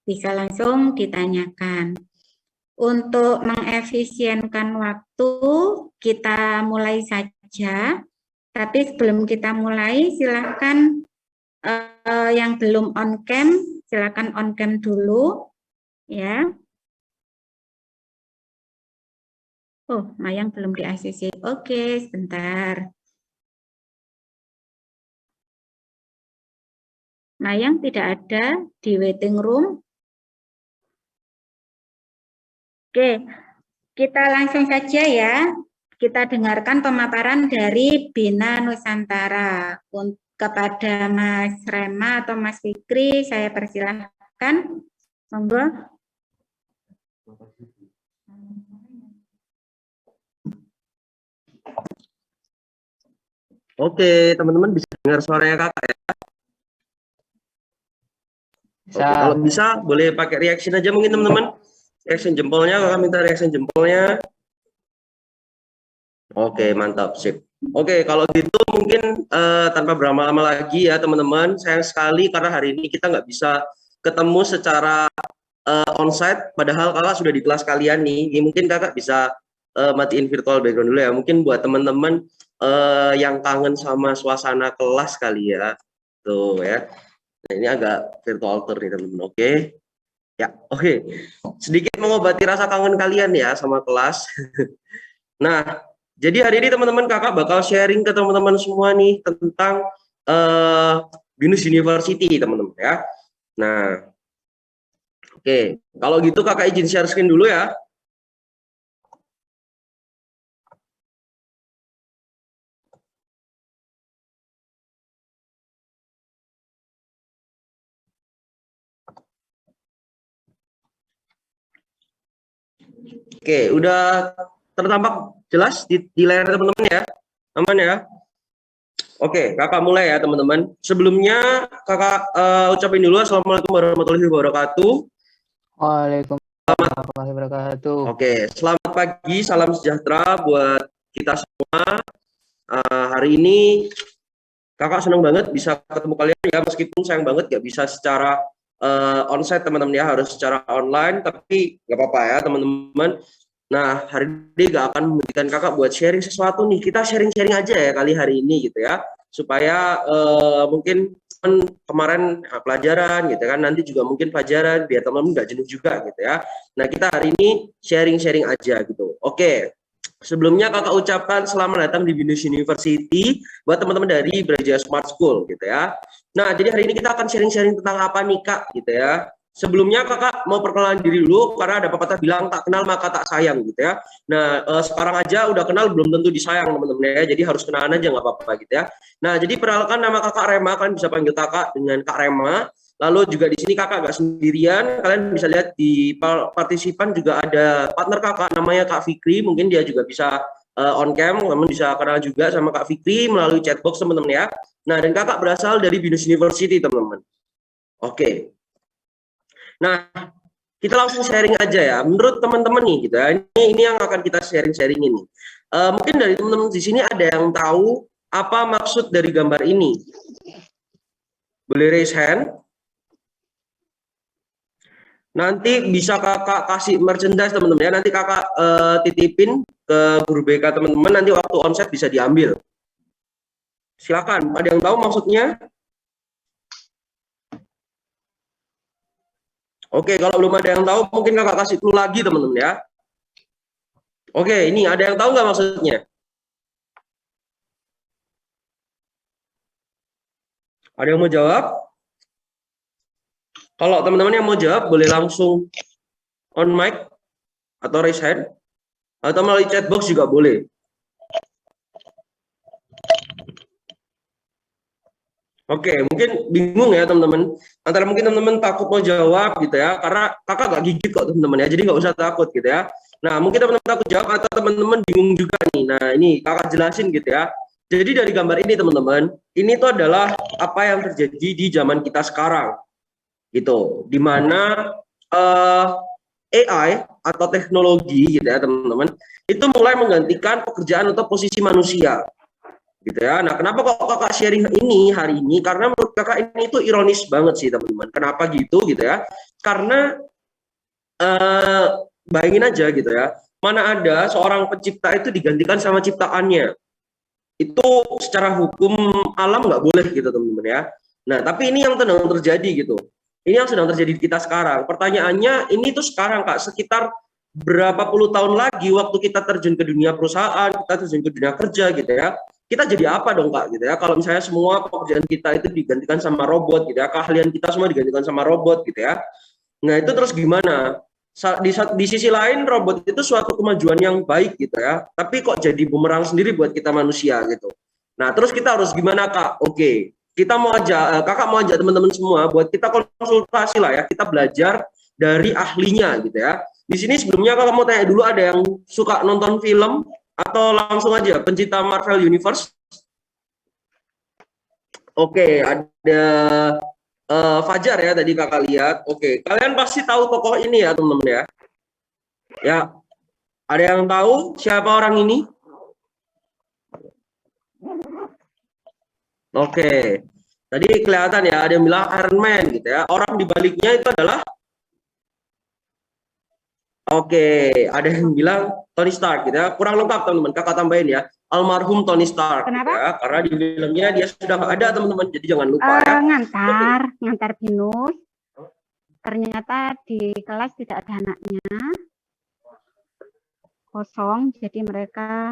bisa langsung ditanyakan. Untuk mengefisienkan waktu, kita mulai saja. Tapi sebelum kita mulai, silakan yang belum on cam, silakan on cam dulu, ya. Oh, Mayang belum di ACC. Oke, sebentar. Mayang tidak ada di waiting room. Oke, kita langsung saja ya. Kita dengarkan pemaparan dari Bina Nusantara. Kepada Mas Rema atau Mas Fikri, saya persilahkan. Monggo. Oke, teman-teman bisa dengar suaranya kakak ya? Oke, kalau bisa boleh pakai reaction aja mungkin teman-teman. Reaction jempolnya, kakak minta reaction jempolnya. Oke, mantap, sip. Oke, kalau gitu mungkin tanpa berlama-lama lagi ya teman-teman. Sayang sekali karena hari ini kita nggak bisa ketemu secara onsite, padahal kakak sudah di kelas kalian nih. Mungkin kakak bisa matiin virtual background dulu ya. Mungkin buat teman-teman yang kangen sama suasana kelas kali ya. Tuh ya. Nah, ini agak virtual tour nih teman-teman. Oke. Ya, oke. Sedikit mengobati rasa kangen kalian ya sama kelas. Nah, jadi hari ini teman-teman kakak bakal sharing ke teman-teman semua nih tentang BINUS University teman-teman ya. Nah, oke. Kalau gitu kakak izin share screen dulu ya. Oke, udah tertampak jelas di layar teman-teman ya? Aman ya? Oke, kakak mulai ya teman-teman. Sebelumnya kakak ucapin dulu Assalamualaikum warahmatullahi wabarakatuh. Waalaikumsalam warahmatullahi wabarakatuh. Oke, selamat pagi, salam sejahtera buat kita semua. Hari ini kakak senang banget bisa ketemu kalian ya, meskipun sayang banget gak bisa secara onsite teman-teman ya, harus secara online, tapi nggak apa-apa ya teman-teman. Nah, hari ini gak akan memberikan kakak buat sharing sesuatu nih. Kita sharing-sharing aja ya kali hari ini gitu ya. Supaya mungkin kemarin pelajaran gitu kan, nanti juga mungkin pelajaran biar teman-teman gak jenuh juga gitu ya. Nah, kita hari ini sharing-sharing aja gitu. Oke. Sebelumnya kakak ucapkan selamat datang di BINUS University buat teman-teman dari Brawijaya Smart School gitu ya. Nah, jadi hari ini kita akan sharing-sharing tentang apa nih kak gitu ya. Sebelumnya kakak mau perkenalan diri dulu karena ada pepatah bilang tak kenal maka tak sayang gitu ya. Nah sekarang aja udah kenal belum tentu disayang teman-teman ya. Jadi harus kenalan aja nggak apa-apa gitu ya. Nah jadi perkenalkan nama kakak Rema, kalian bisa panggil kakak dengan Kak Rema. Lalu juga di sini kakak nggak sendirian, kalian bisa lihat di partisipan juga ada partner kakak namanya Kak Fikri, mungkin dia juga bisa on cam, teman bisa kenal juga sama Kak Fikri melalui chatbox teman-teman ya. Nah dan kakak berasal dari BINUS University teman-teman. Oke. Nah, kita langsung sharing aja ya. Menurut teman-teman nih, gitu ya, ini yang akan kita sharing-sharing ini. Mungkin dari teman-teman di sini ada yang tahu apa maksud dari gambar ini? Boleh raise hand. Nanti bisa kakak kasih merchandise teman-teman ya. Nanti kakak titipin ke guru BK teman-teman. Nanti waktu onsite bisa diambil. Silakan. Ada yang tahu maksudnya? Oke, kalau belum ada yang tahu, mungkin kakak kasih clue lagi teman-teman ya. Oke, ini ada yang tahu nggak maksudnya? Ada yang mau jawab? Kalau teman-teman yang mau jawab, boleh langsung on mic atau raise hand, atau melalui chatbox juga boleh. Oke, mungkin bingung ya teman-teman. Antara mungkin teman-teman takut mau jawab gitu ya, karena kakak gak gigit kok teman-teman ya, jadi nggak usah takut gitu ya. Nah, mungkin teman-teman takut jawab atau teman-teman bingung juga nih. Nah, ini kakak jelasin gitu ya. Jadi dari gambar ini teman-teman, ini tuh adalah apa yang terjadi di zaman kita sekarang, gitu. Dimana AI atau teknologi gitu ya teman-teman, itu mulai menggantikan pekerjaan atau posisi manusia. Gitu ya. Nah, kenapa kok kakak sharing ini hari ini? Karena menurut kakak ini itu ironis banget sih teman-teman. Kenapa gitu ya? Karena bayangin aja gitu ya, mana ada seorang pencipta itu digantikan sama ciptaannya. Itu secara hukum alam nggak boleh gitu teman-teman ya. Nah tapi ini yang sedang terjadi gitu. Ini yang sedang terjadi di kita sekarang. Pertanyaannya ini tuh sekarang Kak, sekitar berapa puluh tahun lagi waktu kita terjun ke dunia perusahaan, kita terjun ke dunia kerja gitu ya. Kita jadi apa dong Kak gitu ya? Kalau misalnya semua pekerjaan kita itu digantikan sama robot gitu ya, keahlian kita semua digantikan sama robot gitu ya. Nah itu terus gimana? Di sisi lain robot itu suatu kemajuan yang baik gitu ya, tapi kok jadi bumerang sendiri buat kita manusia gitu. Nah terus kita harus gimana Kak? Oke, kita mau ajak, kakak mau ajak teman-teman semua buat kita konsultasi lah ya, kita belajar dari ahlinya gitu ya. Di sini sebelumnya kakak mau tanya dulu, ada yang suka nonton film atau langsung aja pencinta Marvel Universe? Oke, ada Fajar ya tadi kakak lihat. Oke, kalian pasti tahu tokoh ini ya teman-teman ya. Ya, ada yang tahu siapa orang ini? Oke, tadi kelihatan ya, ada yang bilang Iron Man gitu ya. Orang di baliknya itu adalah, oke, ada yang bilang Tony Stark gitu ya. Kurang lengkap teman-teman, kakak tambahin ya. Almarhum Tony Stark. Gitu ya. Karena di filmnya dia sudah nggak ada teman-teman, jadi jangan lupa ya. Ngantar binus. Ternyata di kelas tidak ada anaknya. Kosong, jadi mereka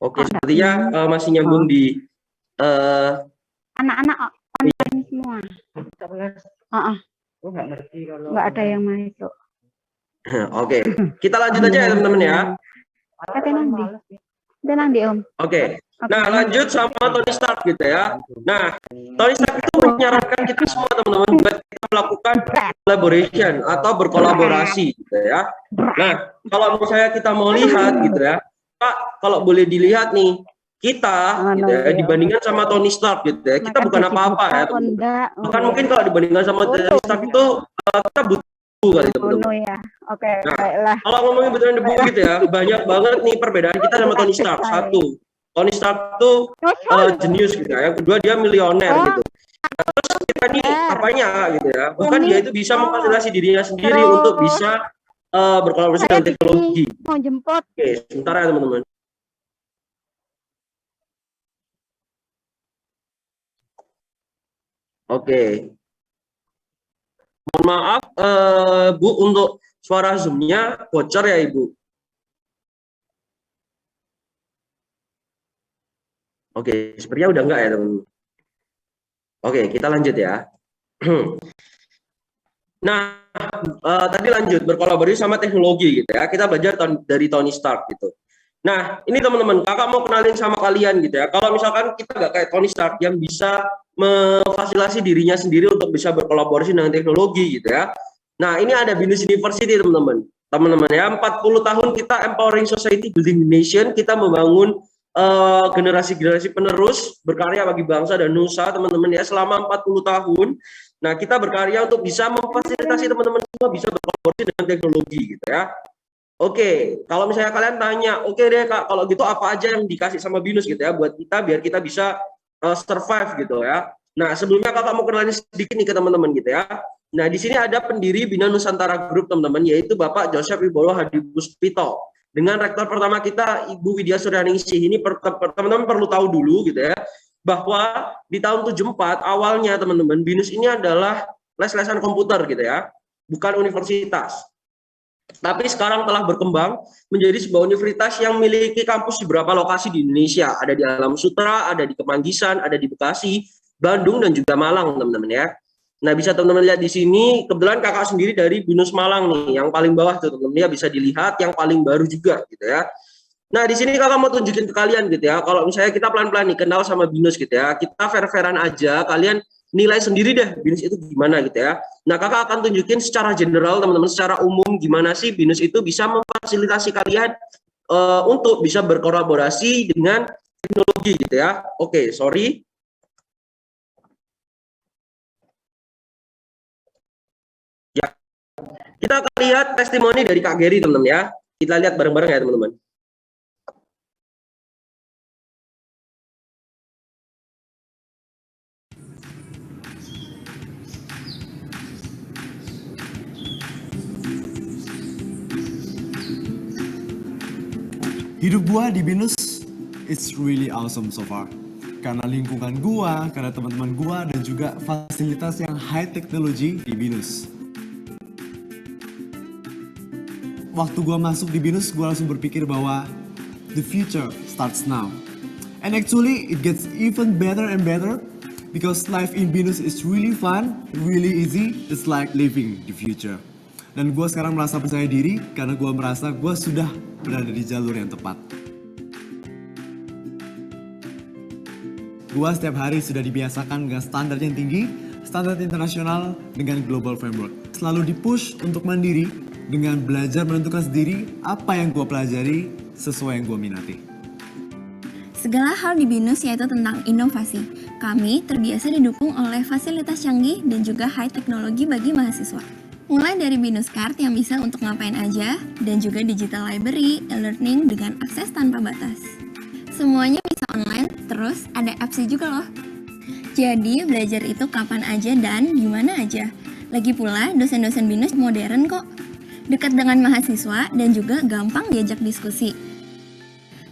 Oke, sepertinya masih nyambung di anak-anak online semua. Nggak ada yang masuk. Oke, kita lanjut aja ya teman-teman ya. Tenang di Om. Oke. Nah, lanjut sama Tony Stark gitu ya. Nah, Tony Stark itu menyarankan kita semua teman-teman buat kita melakukan collaboration atau berkolaborasi gitu ya. Nah, kalau misalnya kita mau lihat gitu ya, Pak, kalau boleh dilihat nih, kita gitu ya, dibandingkan sama Tony Stark gitu ya, kita bukan apa-apa ya teman-teman. Bahkan mungkin kalau dibandingkan sama Tony Stark itu kita butuh kali teman-teman. Ya. Oke, nah, baiklah. kalau ngomongin beneran debu gitu ya, banyak banget nih perbedaan kita sama Tony Stark. Satu, Tony Stark tuh jenius gitu ya. Yang kedua dia milioner gitu. Nah, terus kita nih apanya gitu ya. Bahkan dia itu bisa memfasilitasi dirinya sendiri untuk bisa berkolaborasi dengan teknologi. Mau jemput. Oke, sebentar ya teman-teman. Oke. Mohon maaf Bu, untuk suara Zoom-nya bocor ya Ibu. Oke, sepertinya udah enggak ya teman-teman. Oke, kita lanjut ya. Nah, tadi lanjut berkolaborasi sama teknologi gitu ya. Kita belajar dari Tony Stark gitu. Nah, ini teman-teman, kakak mau kenalin sama kalian gitu ya. Kalau misalkan kita nggak kayak Tony Stark yang bisa memfasilitasi dirinya sendiri untuk bisa berkolaborasi dengan teknologi gitu ya. Nah, ini ada Binus University teman-teman. Teman-teman ya, 40 tahun kita empowering society, building the nation, kita membangun generasi-generasi penerus berkarya bagi bangsa dan nusa teman-teman ya selama 40 tahun. Nah, kita berkarya untuk bisa memfasilitasi teman-teman semua bisa berkolaborasi dengan teknologi gitu ya. Oke, kalau misalnya kalian tanya, oke deh Kak, kalau gitu apa aja yang dikasih sama Binus gitu ya buat kita biar kita bisa survive gitu ya. Nah, sebelumnya Kakak mau kenalin sedikit nih ke teman-teman gitu ya. Nah, di sini ada pendiri Bina Nusantara Group teman-teman, yaitu Bapak Joseph Wibowo Hadipuspito. Dengan rektor pertama kita Ibu Widya Suryaningsih. Ini teman-teman perlu tahu dulu gitu ya, bahwa di tahun 74 awalnya teman-teman Binus ini adalah les-lesan komputer gitu ya, bukan universitas. Tapi sekarang telah berkembang menjadi sebuah universitas yang memiliki kampus di beberapa lokasi di Indonesia. Ada di Alam Sutra, ada di Kemanggisan, ada di Bekasi, Bandung, dan juga Malang teman-teman ya. Nah, bisa teman-teman lihat di sini, kebetulan kakak sendiri dari Binus Malang nih, yang paling bawah tuh teman-teman ya, bisa dilihat yang paling baru juga gitu ya. Nah, di sini kakak mau tunjukin ke kalian gitu ya, kalau misalnya kita pelan-pelan nih kenal sama Binus gitu ya, kita fair-fairan aja, kalian nilai sendiri deh Binus itu gimana gitu ya. Nah, kakak akan tunjukin secara general teman-teman, secara umum gimana sih Binus itu bisa memfasilitasi kalian untuk bisa berkolaborasi dengan teknologi gitu ya. Oke, sorry. Ya, kita akan lihat testimoni dari Kak Geri teman-teman ya. Kita lihat bareng-bareng ya teman-teman. Hidup gua di BINUS, it's really awesome so far. Karena lingkungan gua, karena teman-teman gua, dan juga fasilitas yang high technology di BINUS. Waktu gua masuk di BINUS, gua langsung berpikir bahwa the future starts now. And actually, it gets even better and better because life in BINUS is really fun, really easy. It's like living the future. Dan gue sekarang merasa percaya diri karena gue merasa gue sudah berada di jalur yang tepat. Gue setiap hari sudah dibiasakan dengan standar yang tinggi, standar internasional dengan global framework. Selalu dipush untuk mandiri dengan belajar menentukan sendiri apa yang gue pelajari sesuai yang gue minati. Segala hal di BINUS yaitu tentang inovasi. Kami terbiasa didukung oleh fasilitas canggih dan juga high teknologi bagi mahasiswa. Mulai dari BINUS Card yang bisa untuk ngapain aja, dan juga digital library, e-learning dengan akses tanpa batas. Semuanya bisa online, terus ada apps juga loh. Jadi belajar itu kapan aja dan gimana aja. Lagi pula dosen-dosen BINUS modern kok. Dekat dengan mahasiswa dan juga gampang diajak diskusi.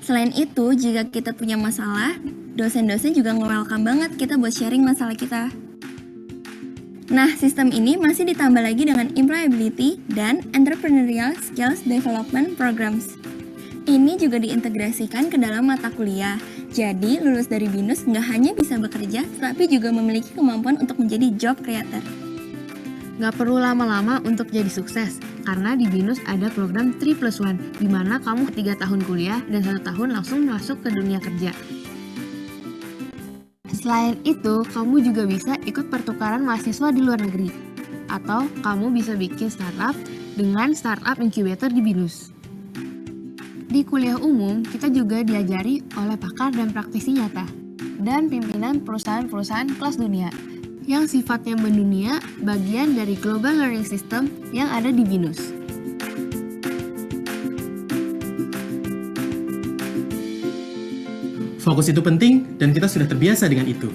Selain itu, jika kita punya masalah, dosen-dosen juga nge-welcome banget kita buat sharing masalah kita. Nah, sistem ini masih ditambah lagi dengan employability dan entrepreneurial skills development programs. Ini juga diintegrasikan ke dalam mata kuliah. Jadi, lulus dari BINUS nggak hanya bisa bekerja, tapi juga memiliki kemampuan untuk menjadi job creator. Nggak perlu lama-lama untuk jadi sukses, karena di BINUS ada program 3+1, di mana kamu 3 tahun kuliah dan 1 tahun langsung masuk ke dunia kerja. Selain itu, kamu juga bisa ikut pertukaran mahasiswa di luar negeri. Atau kamu bisa bikin startup dengan startup incubator di BINUS. Di kuliah umum, kita juga diajari oleh pakar dan praktisi nyata. Dan pimpinan perusahaan-perusahaan kelas dunia. Yang sifatnya mendunia, bagian dari global learning system yang ada di BINUS. Fokus itu penting dan kita sudah terbiasa dengan itu.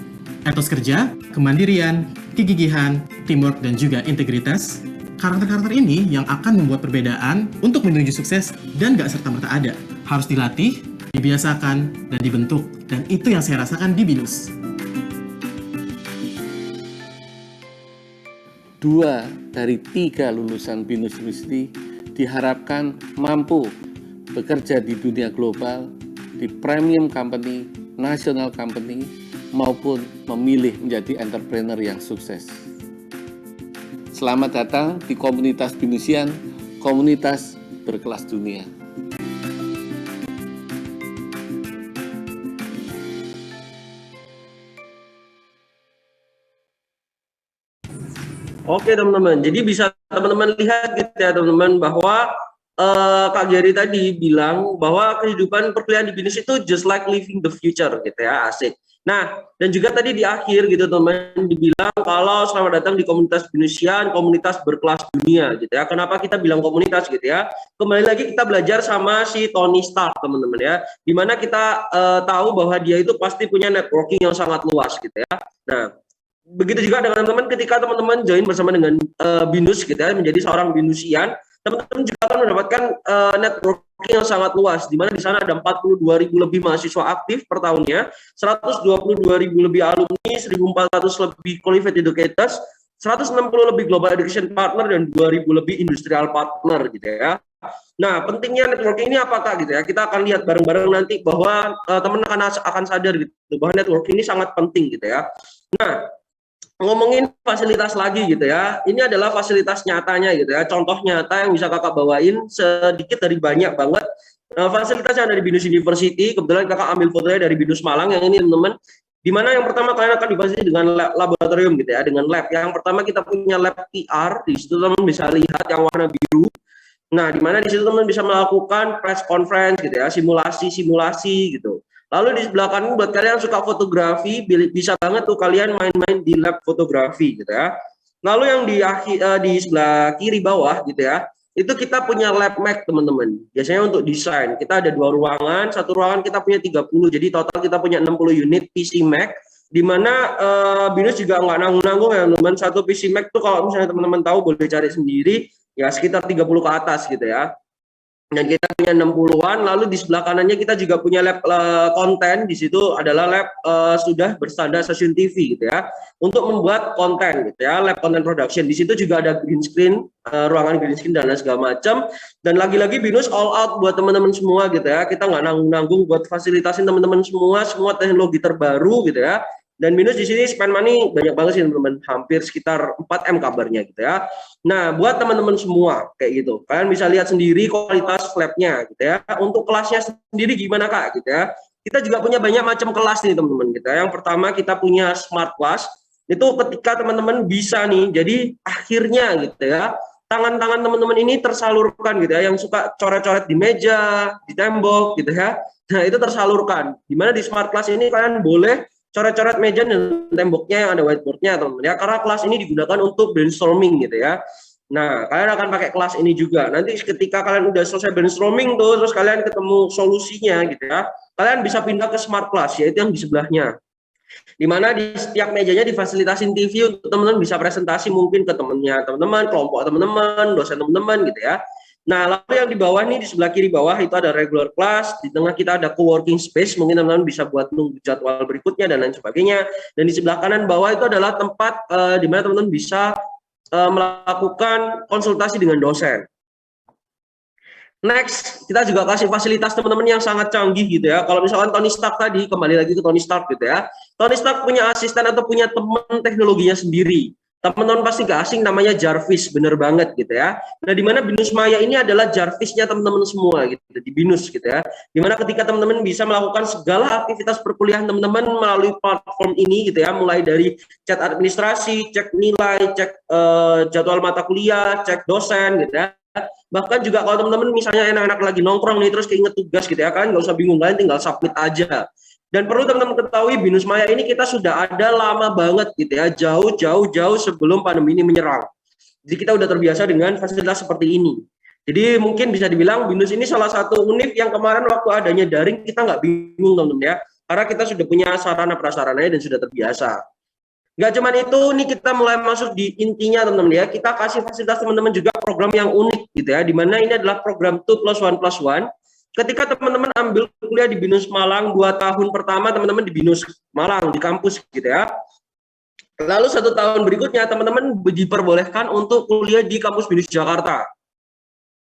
Etos kerja, kemandirian, kegigihan, teamwork, dan juga integritas. Karakter-karakter ini yang akan membuat perbedaan untuk menuju sukses dan gak serta-merta ada. Harus dilatih, dibiasakan, dan dibentuk. Dan itu yang saya rasakan di BINUS. 2 dari 3 lulusan BINUS University diharapkan mampu bekerja di dunia global, di premium company, national company, maupun memilih menjadi entrepreneur yang sukses. Selamat datang di komunitas BINUSian, komunitas berkelas dunia. Oke teman-teman, jadi bisa teman-teman lihat gitu ya teman-teman bahwa Kak Gary tadi bilang bahwa kehidupan perkuliahan di BINUS itu just like living the future gitu ya, asik. Nah, dan juga tadi di akhir gitu teman-teman dibilang kalau selamat datang di komunitas BINUSian, komunitas berkelas dunia gitu ya. Kenapa kita bilang komunitas gitu ya? Kembali lagi kita belajar sama si Tony Stark teman-teman ya. Dimana kita tahu bahwa dia itu pasti punya networking yang sangat luas gitu ya. Nah, begitu juga dengan teman-teman ketika teman-teman join bersama dengan BINUS gitu ya, menjadi seorang BINUSian, teman-teman juga akan mendapatkan networking yang sangat luas, di mana di sana ada 42.000 lebih mahasiswa aktif per tahunnya, 122.000 lebih alumni, 1.400 lebih qualified educators, 160 lebih global education partner, dan 2.000 lebih industrial partner gitu ya. Nah, pentingnya networking ini apakah gitu ya? Kita akan lihat bareng-bareng nanti bahwa teman-teman akan sadar gitu bahwa networking ini sangat penting gitu ya. Nah, ngomongin fasilitas lagi gitu ya, ini adalah fasilitas nyatanya gitu ya, contoh nyata yang bisa kakak bawain sedikit dari banyak banget fasilitas yang ada di BINUS University. Kebetulan kakak ambil fotonya dari BINUS Malang yang ini teman-teman, dimana yang pertama kalian akan difasilitasi dengan laboratorium gitu ya, dengan lab. Yang pertama kita punya lab PR, di situ teman bisa lihat yang warna biru. Nah, dimana di situ teman bisa melakukan press conference gitu ya, simulasi gitu. Lalu di sebelah kanan buat kalian yang suka fotografi, bisa banget tuh kalian main-main di lab fotografi gitu ya. Lalu yang di sebelah kiri bawah gitu ya, itu kita punya lab Mac teman-teman. Biasanya untuk desain, kita ada 2 ruangan, satu ruangan kita punya 30, jadi total kita punya 60 unit PC Mac. Di mana BINUS juga nggak nanggung-nanggung ya teman-teman, satu PC Mac tuh kalau misalnya teman-teman tahu boleh cari sendiri, ya sekitar 30 ke atas gitu ya. Dan kita punya 60-an, lalu di sebelah kanannya kita juga punya lab konten. Di situ adalah lab sudah berstandar stasiun TV gitu ya, untuk membuat konten gitu ya, lab content production. Di situ juga ada green screen, ruangan green screen dan lain segala macam. Dan lagi-lagi BINUS all out buat teman-teman semua gitu ya, kita nggak nanggung-nanggung buat fasilitasin teman-teman semua teknologi terbaru gitu ya. Dan BINUS di sini spend money banyak banget sih teman-teman, hampir sekitar 4M kabarnya gitu ya. Nah, buat teman-teman semua kayak gitu, kalian bisa lihat sendiri kualitas labnya gitu ya. Untuk kelasnya sendiri gimana Kak gitu ya. Kita juga punya banyak macam kelas nih teman-teman gitu ya. Yang pertama kita punya smart class, itu ketika teman-teman bisa nih, jadi akhirnya gitu ya, tangan-tangan teman-teman ini tersalurkan gitu ya, yang suka coret-coret di meja, di tembok gitu ya. Nah, itu tersalurkan. Dimana di smart class ini kalian boleh coret-coret meja dan temboknya yang ada whiteboardnya teman-teman ya, karena kelas ini digunakan untuk brainstorming gitu ya. Nah, kalian akan pakai kelas ini juga. Nanti ketika kalian udah selesai brainstorming tuh, terus kalian ketemu solusinya gitu ya, kalian bisa pindah ke smart class, yaitu yang di sebelahnya. Dimana di setiap mejanya difasilitasin TV untuk teman-teman bisa presentasi mungkin ke temennya teman-teman, kelompok teman-teman, dosen teman-teman gitu ya. Nah, lalu yang di bawah nih, di sebelah kiri bawah itu ada regular class, di tengah kita ada co-working space, mungkin teman-teman bisa buat nunggu jadwal berikutnya dan lain sebagainya. Dan di sebelah kanan bawah itu adalah tempat di mana teman-teman bisa melakukan konsultasi dengan dosen. Next, kita juga kasih fasilitas teman-teman yang sangat canggih gitu ya. Kalau misalkan Tony Stark tadi, kembali lagi ke Tony Stark gitu ya. Tony Stark punya asisten atau punya teman teknologinya sendiri. Teman-teman pasti gak asing, namanya Jarvis, bener banget gitu ya. Nah, di mana BINUS Maya ini adalah Jarvisnya teman-teman semua gitu di BINUS gitu ya. Dimana ketika teman-teman bisa melakukan segala aktivitas perkuliahan teman-teman melalui platform ini gitu ya, mulai dari chat administrasi, cek nilai, cek jadwal mata kuliah, cek dosen gitu ya. Bahkan juga kalau teman-teman misalnya enak-enak lagi nongkrong nih terus keinget tugas gitu ya, kan nggak usah bingung, kalian tinggal submit aja. Dan perlu teman-teman ketahui, BINUS Maya ini kita sudah ada lama banget gitu ya, jauh sebelum pandemi ini menyerang. Jadi kita udah terbiasa dengan fasilitas seperti ini. Jadi mungkin bisa dibilang BINUS ini salah satu univ yang kemarin waktu adanya daring kita nggak bingung teman-teman ya, karena kita sudah punya sarana prasarananya dan sudah terbiasa. Nggak cuman itu, nih kita mulai masuk di intinya teman-teman ya, kita kasih fasilitas teman-teman juga program yang unik gitu ya, dimana ini adalah program 2+1+1. Ketika teman-teman ambil kuliah di BINUS Malang 2 tahun pertama, teman-teman di BINUS Malang, di kampus gitu ya. Lalu 1 tahun berikutnya, teman-teman diperbolehkan untuk kuliah di kampus BINUS Jakarta.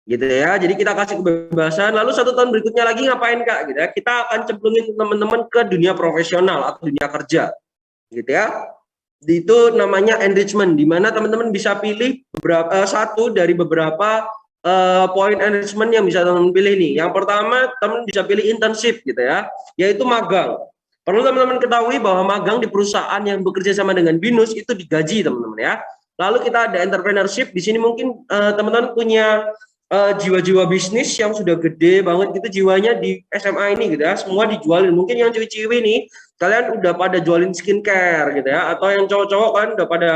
Gitu ya, jadi kita kasih kebebasan. Lalu 1 tahun berikutnya lagi ngapain Kak? Gitu ya, kita akan cemplungin teman-teman ke dunia profesional atau dunia kerja. Gitu ya. Itu namanya enrichment, di mana teman-teman bisa pilih satu dari beberapa poin enrichment yang bisa teman-teman pilih nih. Yang pertama, teman bisa pilih internship gitu ya, yaitu magang. Perlu teman-teman ketahui bahwa magang di perusahaan yang bekerja sama dengan BINUS itu digaji teman-teman ya. Lalu kita ada entrepreneurship, di sini mungkin teman-teman punya jiwa-jiwa bisnis yang sudah gede banget gitu jiwanya di SMA ini gitu ya, semua dijualin. Mungkin yang ciwi-ciwi nih, kalian udah pada jualin skincare gitu ya, atau yang cowok-cowok kan udah pada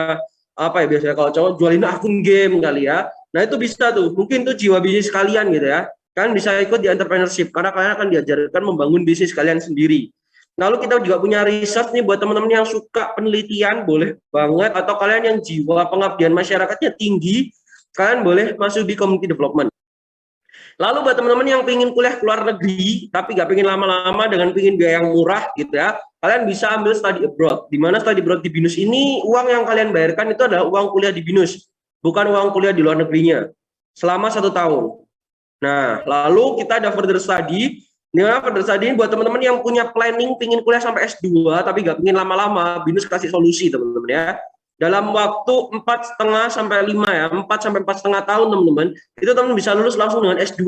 apa ya, biasanya kalau cowok jualin akun game kali ya. Nah, itu bisa tuh, mungkin tuh jiwa bisnis kalian gitu ya. Kalian bisa ikut di entrepreneurship karena kalian akan diajarkan membangun bisnis kalian sendiri. Lalu kita juga punya research nih buat teman-teman yang suka penelitian, boleh banget, atau kalian yang jiwa pengabdian masyarakatnya tinggi, kalian boleh masuk di community development. Lalu buat teman-teman yang pengen kuliah ke luar negeri tapi gak pengen lama-lama dengan pengen biaya yang murah gitu ya, kalian bisa ambil study abroad. Di mana study abroad di BINUS ini, uang yang kalian bayarkan itu adalah uang kuliah di BINUS, bukan uang kuliah di luar negerinya, selama 1 tahun. Nah, lalu kita ada further study. Nah, further study ini buat teman-teman yang punya planning pengen kuliah sampai S2 tapi gak pengen lama-lama, BINUS kasih solusi teman-teman ya. Dalam waktu 4,5 sampai 5 ya, 4 sampai 4,5 tahun teman-teman, itu teman-teman bisa lulus langsung dengan S2.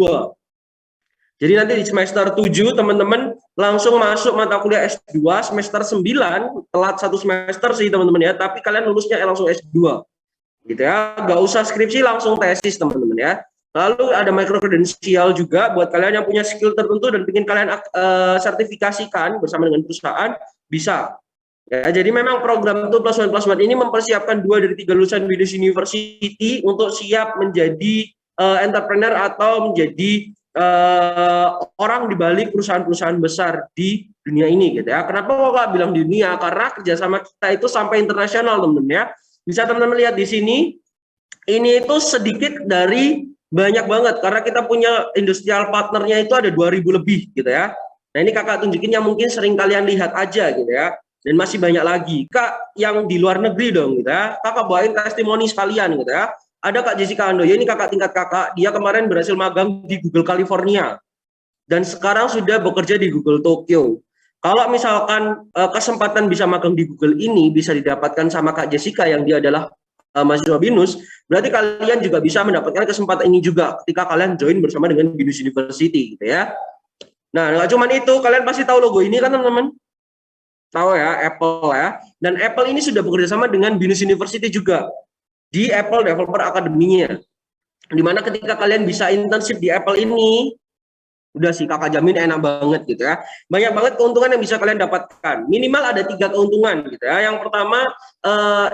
Jadi nanti di semester 7 teman-teman langsung masuk mata kuliah S2, semester 9 telat 1 semester sih teman-teman ya, tapi kalian lulusnya langsung S2. Gitu ya, nggak usah skripsi, langsung tesis teman-teman ya. Lalu ada micro credential juga buat kalian yang punya skill tertentu dan ingin kalian sertifikasikan bersama dengan perusahaan, bisa. Ya, jadi memang program 2+1+1 ini mempersiapkan 2 dari 3 lulusan BINUS University untuk siap menjadi entrepreneur atau menjadi orang di balik perusahaan-perusahaan besar di dunia ini gitu ya. Kenapa kok bilang dunia? Karena kerjasama kita itu sampai internasional teman-teman ya. Bisa teman-teman lihat di sini, ini itu sedikit dari banyak banget karena kita punya industrial partnernya itu ada 2000 lebih gitu ya. Nah, ini kakak tunjukin yang mungkin sering kalian lihat aja gitu ya. Dan masih banyak lagi. Kak, yang di luar negeri dong gitu ya. Kakak bawain testimoni sekalian gitu ya. Ada Kak Jessica Handoyo, ini kakak tingkat kakak. Dia kemarin berhasil magang di Google California. Dan sekarang sudah bekerja di Google Tokyo. Kalau misalkan kesempatan bisa magang di Google ini bisa didapatkan sama Kak Jessica yang dia adalah mahasiswa BINUS, berarti kalian juga bisa mendapatkan kesempatan ini juga ketika kalian join bersama dengan BINUS University gitu ya. Nah, nggak cuma itu, kalian pasti tahu logo ini kan teman-teman? Tahu ya, Apple ya. Dan Apple ini sudah bekerja sama dengan BINUS University juga di Apple Developer Academy-nya. Dimana ketika kalian bisa internship di Apple ini, udah sih kakak jamin enak banget gitu ya. Banyak banget keuntungan yang bisa kalian dapatkan. Minimal ada 3 keuntungan gitu ya. Yang pertama,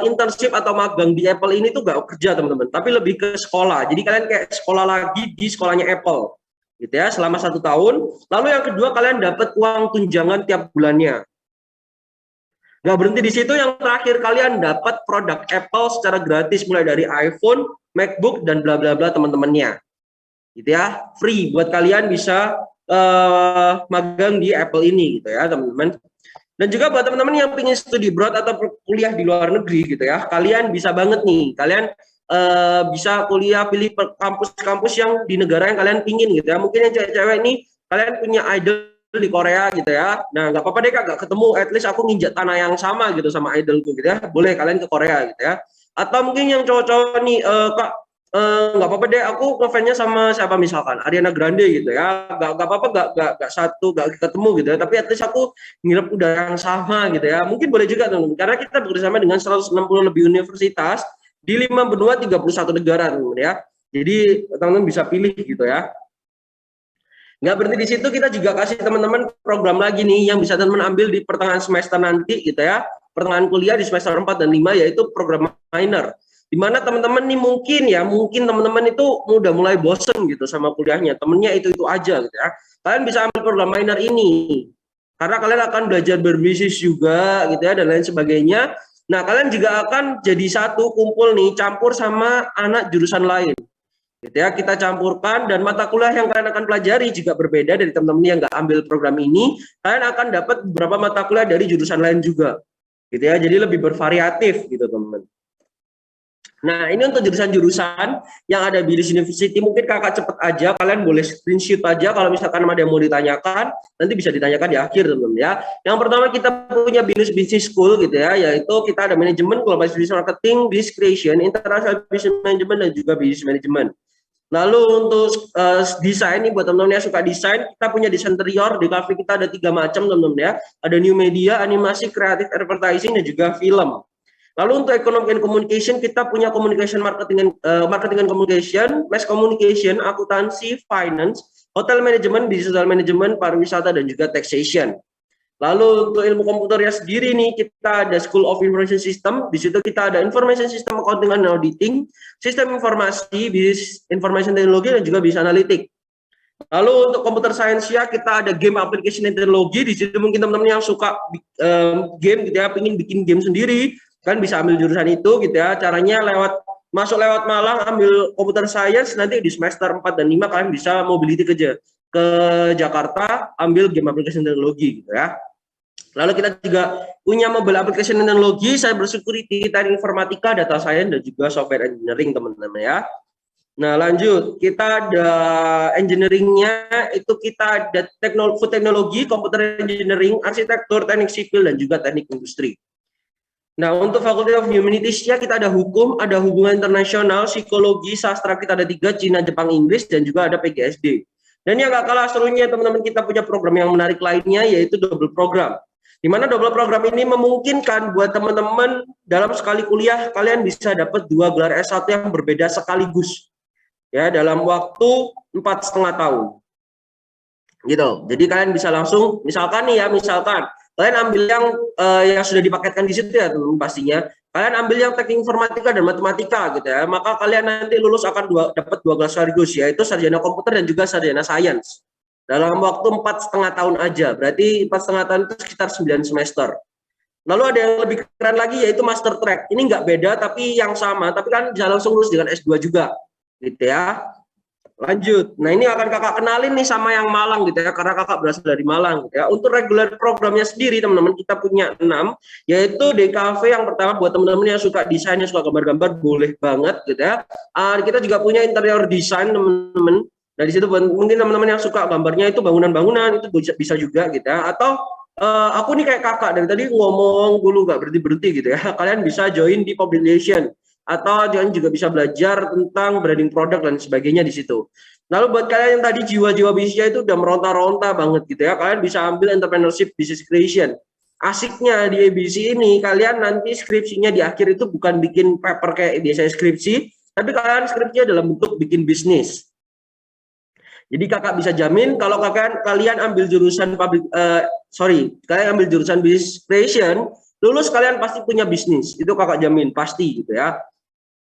internship atau magang di Apple ini tuh gak kerja teman-teman, tapi lebih ke sekolah. Jadi kalian kayak sekolah lagi di sekolahnya Apple gitu ya selama 1 tahun. Lalu yang kedua, kalian dapat uang tunjangan tiap bulannya. Nggak berhenti di situ, yang terakhir kalian dapat produk Apple secara gratis mulai dari iPhone, MacBook dan bla bla bla teman-temannya. Gitu ya, free buat kalian bisa magang di Apple ini gitu ya, teman-teman. Dan juga buat teman-teman yang ingin studi abroad atau kuliah di luar negeri gitu ya, kalian bisa banget nih, kalian bisa kuliah pilih kampus-kampus yang di negara yang kalian pingin gitu ya. Mungkin yang cewek-cewek ini kalian punya idol di Korea gitu ya. Nah, nggak apa-apa deh Kak, nggak ketemu, at least aku nginjak tanah yang sama gitu sama idolku gitu ya. Boleh kalian ke Korea gitu ya. Atau mungkin yang cowok-cowok nih, Kak, nggak apa-apa deh, aku ngefansnya sama siapa misalkan Ariana Grande gitu ya. Nggak apa-apa, nggak ketemu gitu ya. Tapi at least aku nginep udara yang sama gitu ya. Mungkin boleh juga teman-teman, karena kita bekerjasama dengan 160 lebih universitas di 5 benua 31 negara teman-teman ya. Jadi teman-teman bisa pilih gitu ya. Nggak berhenti di situ, kita juga kasih teman-teman program lagi nih yang bisa teman-teman ambil di pertengahan semester nanti gitu ya, pertengahan kuliah di semester 4 dan 5, yaitu program minor. Dimana teman-teman nih mungkin teman-teman itu udah mulai bosen gitu sama kuliahnya, temennya itu aja gitu ya. Kalian bisa ambil program minor ini karena kalian akan belajar berbisnis juga gitu ya dan lain sebagainya. Nah, kalian juga akan jadi satu kumpul nih, campur sama anak jurusan lain gitu ya. Kita campurkan, dan mata kuliah yang kalian akan pelajari juga berbeda dari teman-teman yang nggak ambil program ini. Kalian akan dapat beberapa mata kuliah dari jurusan lain juga gitu ya, jadi lebih bervariatif gitu teman-teman. Nah, ini untuk jurusan-jurusan yang ada di BINUS University. Mungkin kakak cepet aja, kalian boleh screenshot aja kalau misalkan ada yang mau ditanyakan, nanti bisa ditanyakan di akhir teman-teman ya. Yang pertama kita punya BINUS Business School gitu ya, yaitu kita ada manajemen, global business marketing, business creation, international business management, dan juga business management. Lalu untuk desain nih, buat teman-teman yang suka desain, kita punya desain interior. Di cafe kita ada 3 macam teman-teman ya. Ada new media, animasi, creative advertising, dan juga film. Lalu untuk economic and communication, kita punya communication marketing and communication, mass communication, akuntansi, finance, hotel management, digital management, pariwisata, dan juga taxation. Lalu untuk ilmu komputernya sendiri nih, kita ada School of Information System. Di situ kita ada Information System Accounting and Auditing, Sistem Informasi, Business Information Technology, dan juga Business Analytics. Lalu untuk Computer Science ya, kita ada Game Application and Technology. Di situ mungkin teman-teman yang suka game gitu ya, pengen bikin game sendiri, kan bisa ambil jurusan itu gitu ya. Caranya masuk lewat Malang, ambil Computer Science, nanti di semester 4 dan 5 kalian bisa mobility ke Jakarta, ambil Game Application and Technology gitu ya. Lalu kita juga punya Mobile Application and Technology, Cyber Security, Teknik Informatika, Data Science, dan juga Software Engineering teman-teman ya. Nah, lanjut, kita ada engineering-nya, itu kita ada food technology, computer engineering, arsitektur, teknik sipil, dan juga teknik industri. Nah, untuk Faculty of Humanities-nya kita ada hukum, ada hubungan internasional, psikologi, sastra kita ada 3, Cina, Jepang, Inggris, dan juga ada PGSD. Dan yang gak kalah serunya teman-teman, kita punya program yang menarik lainnya, yaitu double program. Di mana double program ini memungkinkan buat teman-teman dalam sekali kuliah kalian bisa dapat 2 gelar S1 yang berbeda sekaligus. Ya, dalam waktu 4,5 tahun. Gitu. Jadi kalian bisa langsung, misalkan kalian ambil yang sudah dipaketkan di situ ya teman-teman pastinya. Kalian ambil yang teknik informatika dan matematika gitu ya. Maka kalian nanti lulus akan dapat 2 gelar sekaligus, yaitu sarjana komputer dan juga sarjana sains. Dalam waktu 4,5 tahun aja. Berarti 4,5 tahun itu sekitar 9 semester. Lalu ada yang lebih keren lagi, yaitu master track. Ini nggak beda tapi yang sama, tapi kan bisa langsung lulus dengan S2 juga. Gitu ya. Lanjut. Nah, ini akan kakak kenalin nih sama yang Malang gitu ya, karena kakak berasal dari Malang gitu ya. Untuk regular programnya sendiri teman-teman kita punya 6, yaitu DKV yang pertama buat teman-teman yang suka desain, yang suka gambar-gambar boleh banget gitu ya. Kita juga punya interior design teman-teman. Nah, di situ mungkin teman-teman yang suka gambarnya itu bangunan-bangunan itu bisa juga gitu ya. Atau aku nih kayak kakak dari tadi ngomong dulu nggak berhenti-berhenti gitu ya. Kalian bisa join di public relation. Atau kalian juga bisa belajar tentang branding produk dan sebagainya di situ. Lalu buat kalian yang tadi jiwa-jiwa bisnisnya itu udah meronta-ronta banget gitu ya, kalian bisa ambil entrepreneurship business creation. Asiknya di ABC ini, kalian nanti skripsinya di akhir itu bukan bikin paper kayak biasanya skripsi, tapi kalian skripsinya dalam bentuk bikin bisnis. Jadi kakak bisa jamin kalau kalian ambil jurusan kalian ambil jurusan business creation, lulus kalian pasti punya bisnis. Itu kakak jamin pasti gitu ya.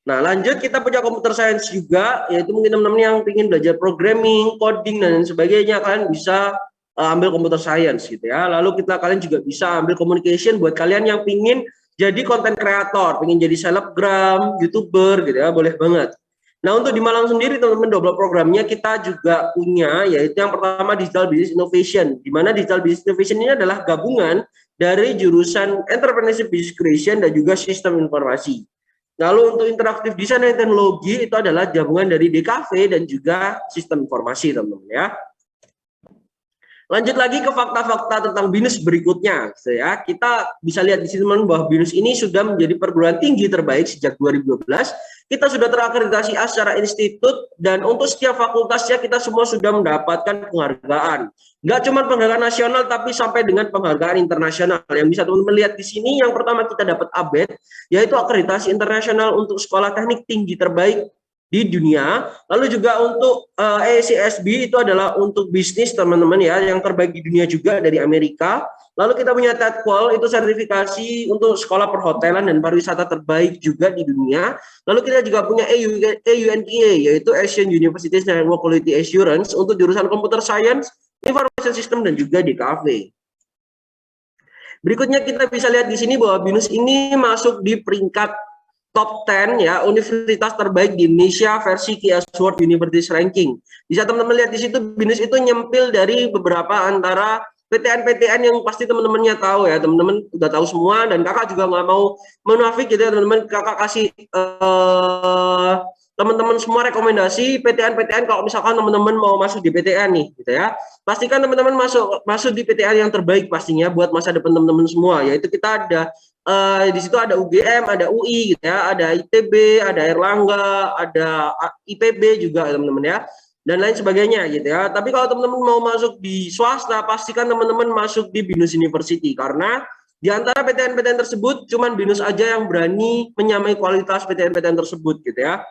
Nah, lanjut kita punya computer science juga, yaitu mungkin teman-teman yang ingin belajar programming, coding dan sebagainya, kalian bisa ambil computer science gitu ya. Lalu kalian juga bisa ambil communication buat kalian yang ingin jadi content creator, ingin jadi selebgram, YouTuber gitu ya, boleh banget. Nah, untuk di Malang sendiri teman-teman double programnya kita juga punya, yaitu yang pertama Digital Business Innovation, di mana Digital Business Innovation ini adalah gabungan dari jurusan Entrepreneurship Business Creation dan juga Sistem Informasi. Lalu untuk interaktif desain dan teknologi itu adalah gabungan dari DKV dan juga sistem informasi teman-teman ya. Lanjut lagi ke fakta-fakta tentang BINUS berikutnya. Ya, kita bisa lihat di sini teman bahwa BINUS ini sudah menjadi perguruan tinggi terbaik sejak 2012. Kita sudah terakreditasi A secara institut dan untuk setiap fakultasnya kita semua sudah mendapatkan penghargaan. Nggak cuma penghargaan nasional tapi sampai dengan penghargaan internasional. Yang bisa teman-teman lihat di sini yang pertama kita dapat ABET, yaitu akreditasi internasional untuk sekolah teknik tinggi terbaik di dunia. Lalu juga untuk ACSB itu adalah untuk bisnis teman-teman ya, yang terbaik di dunia juga dari Amerika. Lalu kita punya TEDQual, itu sertifikasi untuk sekolah perhotelan dan pariwisata terbaik juga di dunia. Lalu kita juga punya AUNTA, yaitu Asian University Network Quality Assurance untuk jurusan Computer Science, Information System dan juga DKV. Berikutnya kita bisa lihat di sini bahwa BINUS ini masuk di peringkat top 10 ya universitas terbaik di Indonesia versi Kias World Universities Ranking. Bisa teman-teman lihat di situ BINUS itu nyempil dari beberapa antara PTN-PTN yang pasti teman-temannya tahu ya, teman-teman udah tahu semua dan kakak juga nggak mau munafik gitu ya teman-teman, kakak kasih teman-teman semua rekomendasi PTN-PTN kalau misalkan teman-teman mau masuk di PTN nih gitu ya. Pastikan teman-teman masuk di PTN yang terbaik pastinya buat masa depan teman-teman semua, yaitu kita ada di situ ada UGM, ada UI gitu ya, ada ITB, ada Erlangga, ada IPB juga teman-teman ya, dan lain sebagainya gitu ya. Tapi kalau teman-teman mau masuk di swasta, pastikan teman-teman masuk di BINUS University, karena di antara PTN-PTN tersebut cuman BINUS aja yang berani menyamai kualitas PTN-PTN tersebut gitu ya.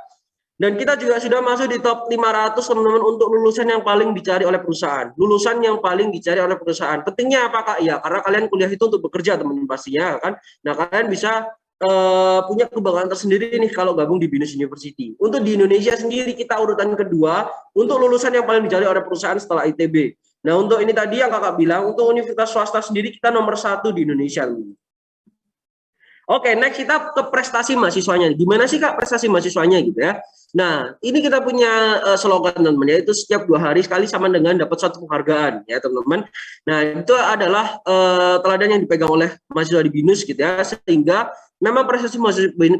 Dan kita juga sudah masuk di top 500 teman-teman untuk lulusan yang paling dicari oleh perusahaan. Lulusan yang paling dicari oleh perusahaan. Pentingnya apa Kak? Ya, karena kalian kuliah itu untuk bekerja teman-teman pastinya kan. Nah, kalian bisa punya kebanggaan tersendiri nih kalau gabung di BINUS University. Untuk di Indonesia sendiri kita urutan kedua untuk lulusan yang paling dicari oleh perusahaan setelah ITB. Nah, untuk ini tadi yang Kakak bilang, untuk universitas swasta sendiri kita nomor 1 di Indonesia. Oke, next kita ke prestasi mahasiswanya. Gimana sih Kak prestasi mahasiswanya gitu ya? Nah, ini kita punya slogan teman-teman, yaitu setiap 2 hari sekali sama dengan dapat satu penghargaan ya teman-teman. Nah, itu adalah teladan yang dipegang oleh mahasiswa di BINUS gitu ya, sehingga memang prestasi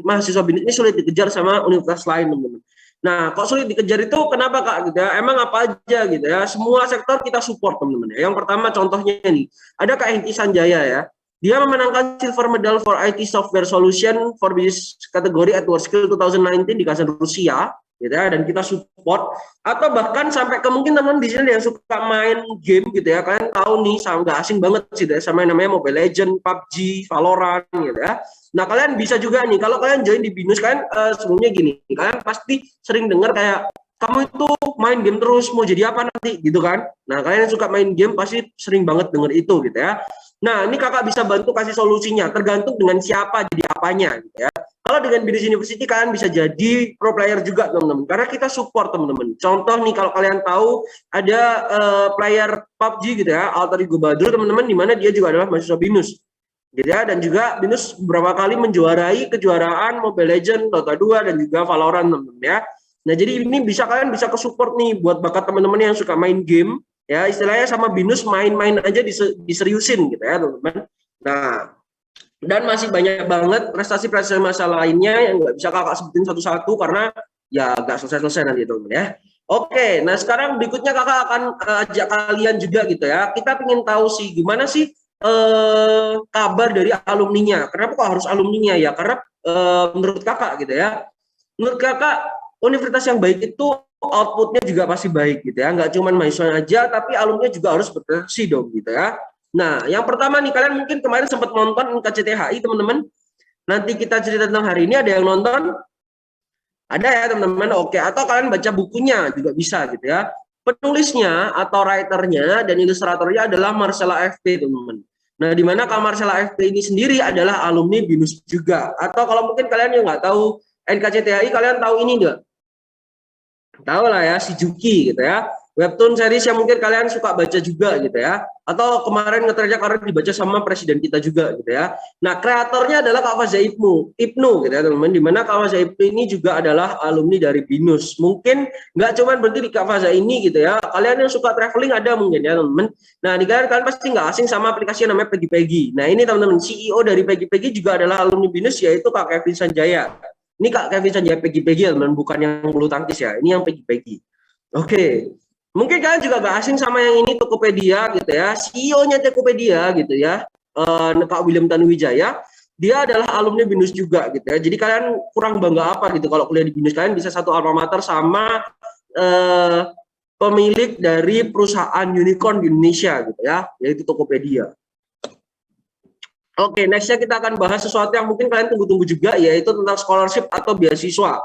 mahasiswa BINUS ini sulit dikejar sama universitas lain teman-teman. Nah, kok sulit dikejar itu kenapa Kak gitu ya? Emang apa aja gitu ya? Semua sektor kita support teman-teman ya. Yang pertama contohnya nih, ada Kak Hengki Sanjaya ya. Dia memenangkan Silver Medal for IT Software Solution for Business kategori at WorldSkill 2019 di kawasan Rusia, gitu ya, dan kita support. Atau bahkan sampai ke mungkin teman-teman di sini yang suka main game gitu ya, kalian tahu nih, nggak asing banget sih sama yang namanya Mobile Legends, PUBG, Valorant, gitu ya. Nah kalian bisa juga nih, kalau kalian join di BINUS kan sebelumnya gini, kalian pasti sering dengar kayak kamu itu main game terus mau jadi apa nanti gitu kan. Nah kalian yang suka main game pasti sering banget denger itu gitu ya. Nah, ini kakak bisa bantu kasih solusinya, tergantung dengan siapa jadi apanya gitu ya. Kalau dengan BINUS University kalian bisa jadi pro player juga teman-teman, karena kita support teman-teman. Contoh nih kalau kalian tahu ada player PUBG gitu ya, Alter Ego Badrul teman-teman, di mana dia juga adalah mahasiswa BINUS gitu ya, dan juga BINUS beberapa kali menjuarai kejuaraan Mobile Legends, Dota 2 dan juga Valorant teman-teman ya. Nah, jadi ini kalian bisa ke support nih buat bakat teman-teman yang suka main game, ya istilahnya sama BINUS main-main aja diseriusin gitu ya teman-teman. Nah, dan masih banyak banget prestasi-prestasi masa lainnya yang nggak bisa kakak sebutin satu-satu karena ya nggak selesai-selesai nanti teman-teman ya. Oke, nah sekarang berikutnya kakak akan ajak kalian juga gitu ya. Kita ingin tahu sih gimana sih kabar dari alumninya. Kenapa kok harus alumninya ya? Karena menurut kakak gitu ya. Menurut kakak universitas yang baik itu outputnya juga pasti baik gitu ya. Nggak cuma mahasiswa aja, tapi alumni juga harus berprestasi dong gitu ya. Nah, yang pertama nih, kalian mungkin kemarin sempat nonton NKCTHI teman-teman. Nanti kita cerita tentang hari ini, ada yang nonton? Ada ya teman-teman, oke. Atau kalian baca bukunya juga bisa gitu ya. Penulisnya atau writernya dan ilustratornya adalah Marcella FP teman-teman. Nah, di mana Kak Marcella FP ini sendiri adalah alumni BINUS juga. Atau kalau mungkin kalian yang nggak tahu NKCTHI, kalian tahu ini nggak? Tahu lah ya, si Juki gitu ya. Webtoon series yang mungkin kalian suka baca juga gitu ya. Atau kemarin ngeterja karena dibaca sama presiden kita juga gitu ya. Nah, kreatornya adalah Kak Faza Ibnu gitu ya teman-teman. Dimana Kak Faza Ibnu ini juga adalah alumni dari BINUS. Mungkin nggak cuma berhenti di Kak Faza ini gitu ya. Kalian yang suka traveling ada mungkin ya teman-teman. Nah, di kalian pasti nggak asing sama aplikasi yang namanya Peggy. Nah, ini teman-teman, CEO dari Peggy juga adalah alumni BINUS, yaitu Kak Kevin Sanjaya. Ini Kak Kevin Sanjaya Peggy ya teman, bukan yang bulu tangkis ya. Ini yang Peggy. Oke. Mungkin kalian juga gak asing sama yang ini, Tokopedia gitu ya. CEO-nya Tokopedia gitu ya, Kak William Tanuwijaya, dia adalah alumni BINUS juga gitu ya. Jadi kalian kurang bangga apa gitu kalau kuliah di BINUS, kalian bisa satu alma mater sama pemilik dari perusahaan unicorn di Indonesia gitu ya, yaitu Tokopedia. Oke, nextnya kita akan bahas sesuatu yang mungkin kalian tunggu-tunggu juga, yaitu tentang scholarship atau beasiswa.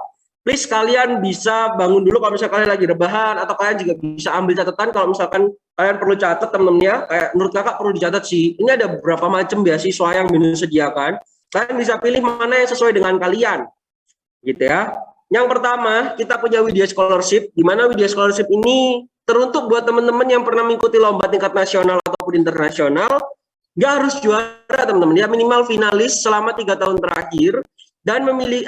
Please kalian bisa bangun dulu kalau misalkan kalian lagi rebahan, atau kalian juga bisa ambil catatan kalau misalkan kalian perlu catat temen-temen ya. Kayak menurut kakak perlu dicatat sih. Ini ada beberapa macam beasiswa yang BINUS sediakan. Kalian bisa pilih mana yang sesuai dengan kalian, gitu ya. Yang pertama kita punya Widya Scholarship, di mana Widya Scholarship ini teruntuk buat teman-teman yang pernah mengikuti lomba tingkat nasional ataupun internasional. Nggak harus juara teman-teman ya, minimal finalis selama 3 tahun terakhir dan memilih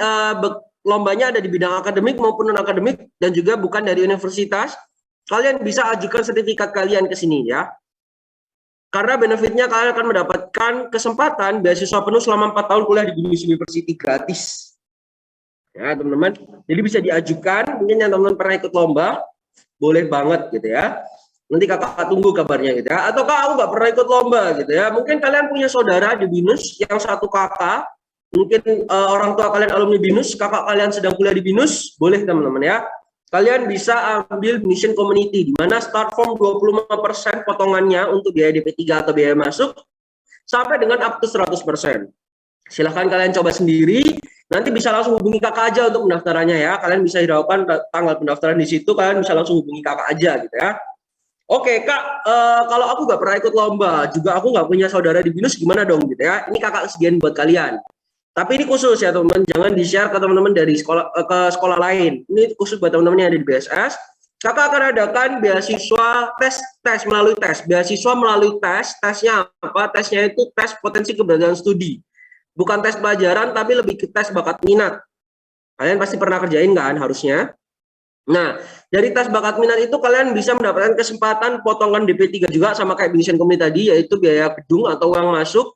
lombanya ada di bidang akademik maupun non-akademik dan juga bukan dari universitas. Kalian bisa ajukan sertifikat kalian ke sini ya. Karena benefitnya kalian akan mendapatkan kesempatan beasiswa penuh selama 4 tahun kuliah di BINUS University gratis. Ya teman-teman, jadi bisa diajukan. Mungkin yang teman-teman pernah ikut lomba, boleh banget gitu ya. Nanti kakak tunggu kabarnya gitu ya. Atau kak aku nggak pernah ikut lomba gitu ya. Mungkin kalian punya saudara di BINUS yang satu kakak. Mungkin orang tua kalian alumni BINUS, kakak kalian sedang kuliah di BINUS, boleh teman-teman ya. Kalian bisa ambil mission community, di mana start form 25% potongannya untuk biaya DP 3 atau biaya masuk, sampai dengan up to 100%. Silahkan kalian coba sendiri, nanti bisa langsung hubungi kakak aja untuk pendaftarannya ya. Kalian bisa hiraukan tanggal pendaftaran di situ, kalian bisa langsung hubungi kakak aja gitu ya. Oke kak, kalau aku nggak pernah ikut lomba, juga aku nggak punya saudara di BINUS, gimana dong gitu ya. Ini kakak sediain buat kalian. Tapi ini khusus ya teman-teman, jangan di-share ke teman-teman dari sekolah ke sekolah lain. Ini khusus buat teman-teman yang ada di BSS. Kakak akan adakan beasiswa tes melalui tes. Beasiswa melalui tes, tesnya apa? Tesnya itu tes potensi keberhasilan studi. Bukan tes pelajaran, tapi lebih ke tes bakat minat. Kalian pasti pernah kerjain kan harusnya. Nah, dari tes bakat minat itu kalian bisa mendapatkan kesempatan potongan DP 3 juga sama kayak mission community tadi, yaitu biaya gedung atau uang masuk.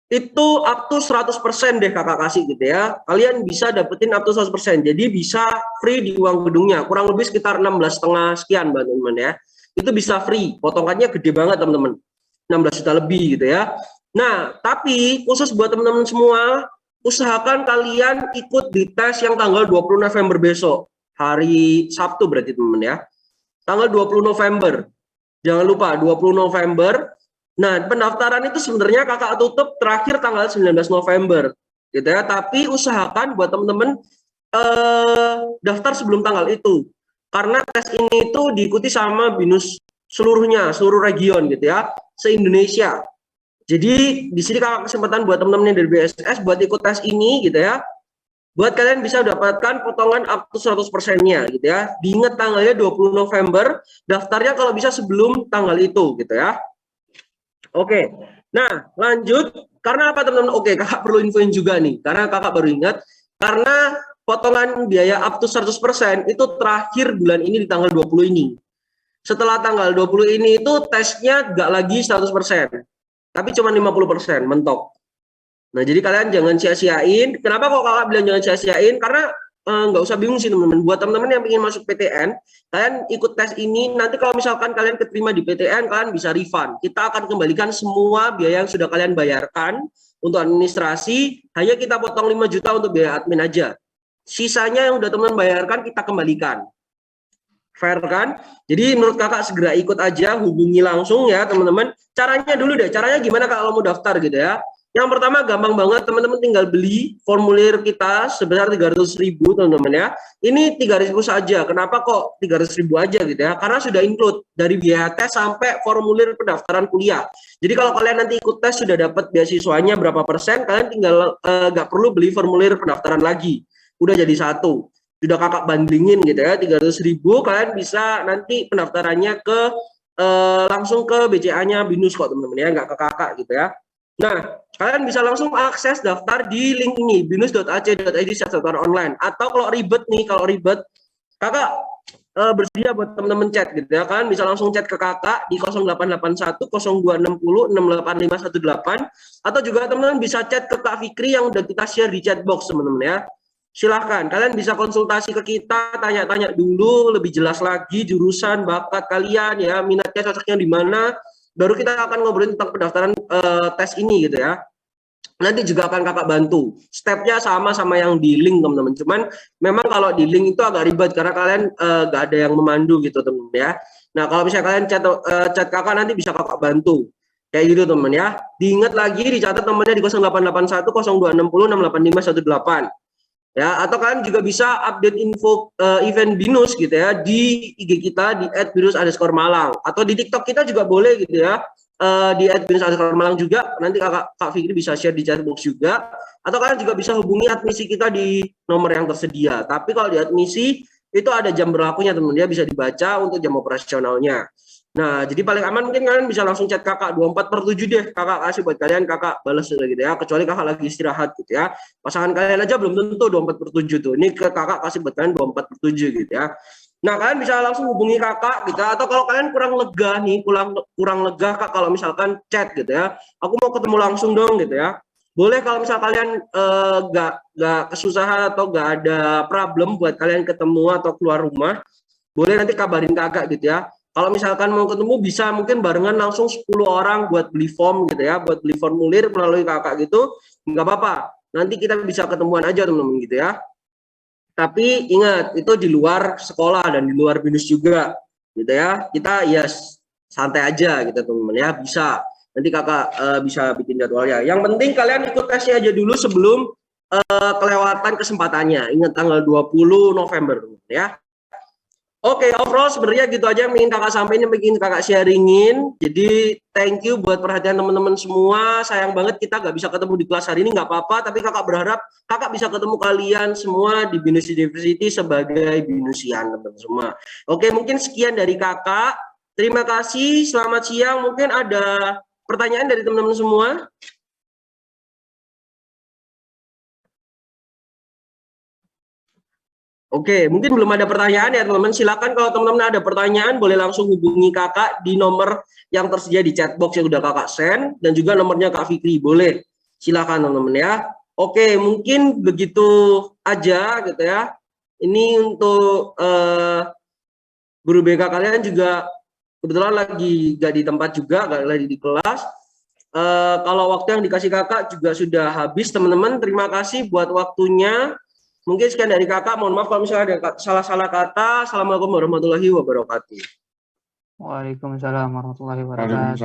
Itu up to 100% deh kakak kasih gitu ya. Kalian bisa dapetin up to 100%. Jadi bisa free di uang gedungnya. Kurang lebih sekitar 16,5 sekian teman-teman ya. Itu bisa free. Potongannya gede banget teman-teman. 16 juta lebih gitu ya. Nah, tapi khusus buat teman-teman semua, usahakan kalian ikut di tes yang tanggal 20 November besok. Hari Sabtu berarti teman-teman ya. Tanggal 20 November. Jangan lupa 20 November. Nah, pendaftaran itu sebenarnya kakak tutup terakhir tanggal 19 November, gitu ya. Tapi usahakan buat teman-teman daftar sebelum tanggal itu, karena tes ini itu diikuti sama BINUS seluruhnya, seluruh region, gitu ya, se-Indonesia. Jadi di sini kakak kesempatan buat teman-teman yang dari BSS buat ikut tes ini, gitu ya. Buat kalian bisa dapatkan potongan up to 100%-nya, gitu ya. Diingat tanggalnya 20 November, daftarnya kalau bisa sebelum tanggal itu, gitu ya. Oke, nah lanjut, karena apa teman-teman? Oke, kakak perlu infoin juga nih, karena kakak baru ingat, karena potongan biaya up to 100% itu terakhir bulan ini di tanggal 20 ini. Setelah tanggal 20 ini itu tesnya nggak lagi 100%, tapi cuma 50% mentok. Nah, jadi kalian jangan sia-siain. Kenapa kok kakak bilang jangan sia-siain? Karena nggak usah bingung sih teman-teman. Buat teman-teman yang ingin masuk PTN, kalian ikut tes ini. Nanti kalau misalkan kalian keterima di PTN, kalian bisa refund. Kita akan kembalikan semua biaya yang sudah kalian bayarkan untuk administrasi. Hanya kita potong 5 juta untuk biaya admin aja. Sisanya yang udah teman-teman bayarkan kita kembalikan. Fair kan? Jadi menurut kakak segera ikut aja, hubungi langsung ya teman-teman. Caranya dulu deh. Caranya gimana kalau mau daftar gitu ya? Yang pertama gampang banget, teman-teman tinggal beli formulir kita sebesar 300.000 teman-teman ya. Ini 3.000 saja. Kenapa kok 300.000 aja gitu ya? Karena sudah include dari biaya tes sampai formulir pendaftaran kuliah. Jadi kalau kalian nanti ikut tes sudah dapat beasiswanya berapa persen, kalian tinggal nggak perlu beli formulir pendaftaran lagi. Udah jadi satu. Sudah kakak bandingin gitu ya, 300.000 kalian bisa nanti pendaftarannya ke langsung ke BCA-nya BINUS kok teman-teman ya, nggak ke kakak gitu ya. Nah, kalian bisa langsung akses daftar di link ini, binus.ac.id/online. Atau kalau ribet, kakak bersedia buat teman-teman chat gitu ya. Kalian bisa langsung chat ke kakak di 0881 0260 68518. Atau juga teman-teman bisa chat ke Kak Fikri yang udah kita share di chat box teman-teman ya. Silahkan, kalian bisa konsultasi ke kita, tanya-tanya dulu, lebih jelas lagi jurusan, bakat kalian ya, minatnya cocoknya di mana. Baru kita akan ngobrolin tentang pendaftaran tes ini gitu ya. Nanti juga akan kakak bantu. Stepnya sama yang di link teman-teman. Cuman memang kalau di link itu agak ribet karena kalian nggak ada yang memandu gitu teman-teman ya. Nah kalau misalnya kalian chat kakak nanti bisa kakak bantu. Kayak gitu teman ya. Diingat lagi, dicatat nomornya di 0881 0260 68518. Ya, atau kalian juga bisa update info event BINUS gitu ya di IG kita di @binus_malang atau di TikTok kita juga boleh gitu ya, di @binus_malang juga. Nanti Kak Fikri bisa share di chat box juga, atau kalian juga bisa hubungi admisi kita di nomor yang tersedia. Tapi kalau di admisi itu ada jam berlakunya teman-teman ya, bisa dibaca untuk jam operasionalnya. Nah, jadi paling aman mungkin kalian bisa langsung chat kakak 24/7 deh. Kakak kasih buat kalian, kakak balas gitu ya. Kecuali kakak lagi istirahat gitu ya. Pasangan kalian aja belum tentu 24/7 tuh. Ini ke kakak kasih buat kalian 24/7 gitu ya. Nah, kalian bisa langsung hubungi kakak gitu. Atau kalau kalian kurang lega nih, kurang lega kak kalau misalkan chat gitu ya. Aku mau ketemu langsung dong gitu ya. Boleh kalau misal kalian nggak kesusahan atau nggak ada problem buat kalian ketemu atau keluar rumah, boleh nanti kabarin kakak gitu ya. Kalau misalkan mau ketemu bisa mungkin barengan langsung 10 orang buat beli form gitu ya, buat beli formulir melalui kakak gitu, nggak apa-apa. Nanti kita bisa ketemuan aja teman-teman gitu ya. Tapi ingat, itu di luar sekolah dan di luar BINUS juga gitu ya. Kita ya santai aja gitu teman-teman ya, bisa. Nanti kakak bisa bikin jadwalnya. Yang penting kalian ikut tesnya aja dulu sebelum kelewatan kesempatannya. Ingat tanggal 20 November ya. Oke, overall sebenarnya gitu aja yang ingin kakak sampaikan, yang ingin kakak sharingin. Jadi thank you buat perhatian teman-teman semua. Sayang banget kita nggak bisa ketemu di kelas hari ini, nggak apa-apa. Tapi kakak berharap kakak bisa ketemu kalian semua di BINUS University sebagai BINUSian teman-teman semua. Oke, mungkin sekian dari kakak. Terima kasih, selamat siang. Mungkin ada pertanyaan dari teman-teman semua? Oke, mungkin belum ada pertanyaan ya teman-teman. Silakan kalau teman-teman ada pertanyaan boleh langsung hubungi kakak di nomor yang tersedia di chat box yang udah kakak send dan juga nomornya Kak Fikri. Boleh. Silakan teman-teman ya. Oke, mungkin begitu aja gitu ya. Ini untuk guru BK kalian juga kebetulan lagi gak di tempat juga, gak lagi di kelas. Kalau waktu yang dikasih kakak juga sudah habis teman-teman. Terima kasih buat waktunya. Mungkin sekian dari kakak, mohon maaf kalau misalnya ada salah-salah kata. Assalamualaikum warahmatullahi wabarakatuh. Waalaikumsalam warahmatullahi wabarakatuh.